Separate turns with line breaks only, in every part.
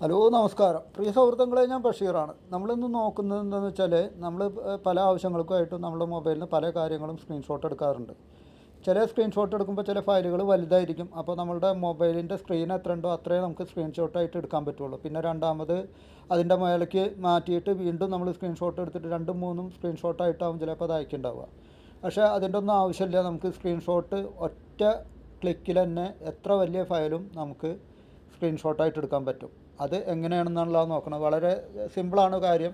Hello നമസ്കാരം പ്രിയ സുഹൃത്തുക്കളെ, ഞാൻ ബഷീറാണ്. നമ്മളിന്ന് നോക്കുന്നത് എന്താണെന്ന് വെച്ചാൽ നമ്മൾ പല ആവശ്യങ്ങൾക്കുമായിട്ടും നമ്മുടെ മൊബൈലിൽ നിന്ന് പല കാര്യങ്ങളും സ്ക്രീൻഷോട്ട് എടുക്കാറുണ്ട്. ചില സ്ക്രീൻഷോട്ട് എടുക്കുമ്പോൾ ചില ഫയലുകൾ വലുതായിരിക്കും. അപ്പോൾ നമ്മളുടെ മൊബൈലിൻ്റെ സ്ക്രീൻ എത്ര ഉണ്ടോ അത്രയും നമുക്ക് സ്ക്രീൻഷോട്ടായിട്ട് എടുക്കാൻ പറ്റുള്ളൂ. പിന്നെ രണ്ടാമത് അതിൻ്റെ മേലേക്ക് മാറ്റിയിട്ട് വീണ്ടും നമ്മൾ സ്ക്രീൻഷോട്ട് എടുത്തിട്ട് രണ്ടും മൂന്നും സ്ക്രീൻഷോട്ടായിട്ടാവും ചിലപ്പോൾ അത് അയക്കുന്നുണ്ടാവുക. പക്ഷേ അതിൻ്റെ ഒന്നും ആവശ്യമില്ല. നമുക്ക് സ്ക്രീൻഷോട്ട് ഒറ്റ ക്ലിക്കിൽ തന്നെ എത്ര വലിയ ഫയലും നമുക്ക് സ്ക്രീൻഷോട്ടായിട്ട് എടുക്കാൻ പറ്റും. അത് എങ്ങനെയാണെന്നുള്ളത് നോക്കണം. വളരെ സിമ്പിളാണ് കാര്യം.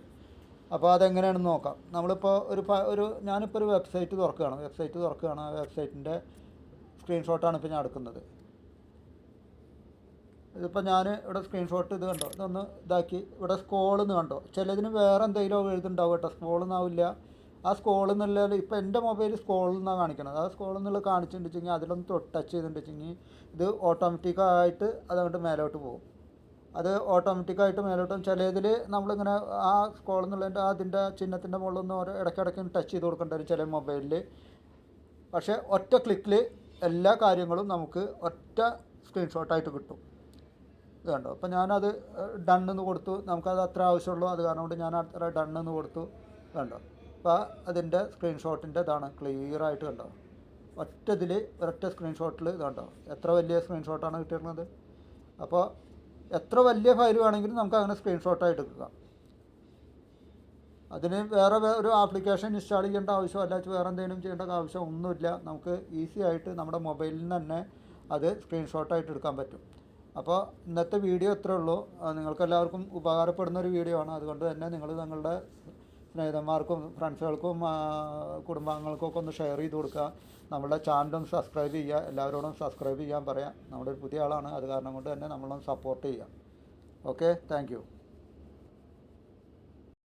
അപ്പോൾ അതെങ്ങനെയാണെന്ന് നോക്കാം. നമ്മളിപ്പോൾ ഞാനിപ്പോൾ ഒരു വെബ്സൈറ്റ് തുറക്കുകയാണ്. ആ വെബ്സൈറ്റിൻ്റെ സ്ക്രീൻഷോട്ടാണ് ഇപ്പോൾ ഞാൻ എടുക്കുന്നത്. ഇതിപ്പോൾ ഞാൻ ഇവിടെ സ്ക്രീൻഷോട്ട് ഇത് കണ്ടോ, ഇതൊന്ന് ഇതാക്കി ഇവിടെ സ്ക്രോളെന്ന് കണ്ടോ. ചിലതിന് വേറെ എന്തെങ്കിലും എഴുതുണ്ടാവും കേട്ടോ, സ്ക്രോളെന്നാവില്ല. ആ സ്ക്രോൾ എന്നുള്ളത് ഇപ്പോൾ എൻ്റെ മൊബൈൽ സ്ക്രോൾ എന്നാണ് കാണിക്കുന്നത്. ആ സ്ക്രോൾ എന്നുള്ളത് കാണിച്ചിട്ടുണ്ടെങ്കിൽ അതിലൊന്ന് ടച്ച് ചെയ്തിട്ടുണ്ടെങ്കിൽ ഇത് ഓട്ടോമാറ്റിക്കായിട്ട് അതങ്ങോട്ട് മേലോട്ട് പോകും. അത് ഓട്ടോമാറ്റിക്കായിട്ട് മേലോട്ടും. ചിലതിൽ നമ്മളിങ്ങനെ ആ സ്ക്രോൾ എന്നുള്ളതിൻ്റെ അതിൻ്റെ ചിഹ്നത്തിൻ്റെ മുകളിലൊന്ന് ഇടയ്ക്കിടയ്ക്ക് ടച്ച് ചെയ്ത് കൊടുക്കേണ്ടി വരും ചില മൊബൈലിൽ. പക്ഷേ ഒറ്റ ക്ലിക്കിൽ എല്ലാ കാര്യങ്ങളും നമുക്ക് ഒറ്റ സ്ക്രീൻഷോട്ടായിട്ട് കിട്ടും. ഇത് കണ്ടോ. അപ്പോൾ ഞാനത് ഡണ്ണെന്ന് കൊടുത്തു. നമുക്കത് അത്ര ആവശ്യമുള്ളൂ. അത് കാരണം കൊണ്ട് ഞാൻ അത്ര ഡണ്ണെന്ന് കൊടുത്തു. കണ്ടോ. അപ്പോൾ അതിൻ്റെ സ്ക്രീൻഷോട്ടിൻ്റെ ഇതാണ് ക്ലിയറായിട്ട് കണ്ടോ. ഒരൊറ്റ സ്ക്രീൻഷോട്ടിൽ ഇത് കണ്ടോ. എത്ര വലിയ സ്ക്രീൻഷോട്ടാണ് കിട്ടിയിരുന്നത്. അപ്പോൾ എത്ര വലിയ ഫയൽ വേണമെങ്കിലും നമുക്ക് അങ്ങനെ സ്ക്രീൻഷോട്ടായിട്ട് എടുക്കുക. അതിന് വേറെ ഒരു ആപ്ലിക്കേഷൻ ഇൻസ്റ്റാൾ ചെയ്യേണ്ട ആവശ്യമല്ല, വേറെ എന്തെങ്കിലും ചെയ്യേണ്ട ആവശ്യം ഒന്നുമില്ല. നമുക്ക് ഈസി ആയിട്ട് നമ്മുടെ മൊബൈലിൽ നിന്ന് തന്നെ അത് സ്ക്രീൻഷോട്ടായിട്ട് എടുക്കാൻ പറ്റും. അപ്പോൾ ഇന്നത്തെ വീഡിയോ ഇത്രേ ഉള്ളൂ. നിങ്ങൾക്കെല്ലാവർക്കും ഉപകാരപ്പെടുന്ന ഒരു വീഡിയോ ആണ്. അതുകൊണ്ട് തന്നെ നിങ്ങൾ നിങ്ങളുടെ സ്നേഹിതന്മാർക്കും ഫ്രണ്ട്സുകൾക്കും കുടുംബാംഗങ്ങൾക്കും ഒക്കെ ഒന്ന് ഷെയർ ചെയ്ത് കൊടുക്കുക. നമ്മുടെ ചാനലൊന്ന് സബ്സ്ക്രൈബ് ചെയ്യുക. എല്ലാവരോടും സബ്സ്ക്രൈബ് ചെയ്യാൻ പറയാം. നമ്മുടെ ഒരു പുതിയ ആളാണ്, അത് കാരണം കൊണ്ട് തന്നെ നമ്മളൊന്ന് സപ്പോർട്ട് ചെയ്യുക. Okay, thank you.